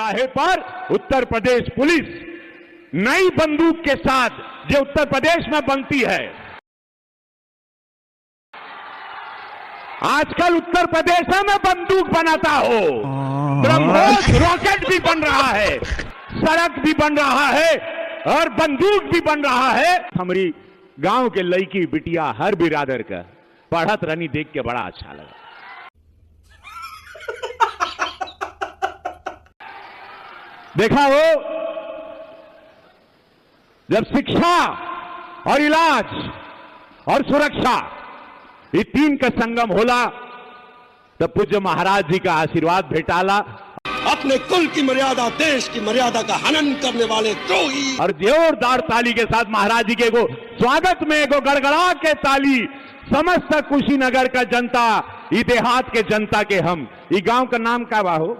चौराहे पर उत्तर प्रदेश पुलिस नई बंदूक के साथ जो उत्तर प्रदेश में बनती है, आजकल उत्तर प्रदेश में बंदूक बनाता हो, ब्रह्मोस रॉकेट भी बन रहा है, सड़क भी बन रहा है और बंदूक भी बन रहा है। हमारी गांव के लड़की बिटिया हर बिरादर का पढ़त रनी देख के बड़ा अच्छा लगा। देखा हो, जब शिक्षा और इलाज और सुरक्षा ये तीन का संगम होला तब पूज्य महाराज जी का आशीर्वाद भेटाला। अपने कुल की मर्यादा, देश की मर्यादा का हनन करने वाले द्रोही। और जोरदार ताली के साथ महाराज जी के एगो स्वागत में एगो गड़गड़ा के ताली समस्त कुशीनगर का जनता, ई देहात के जनता के हम, ई गांव का नाम का बा हो?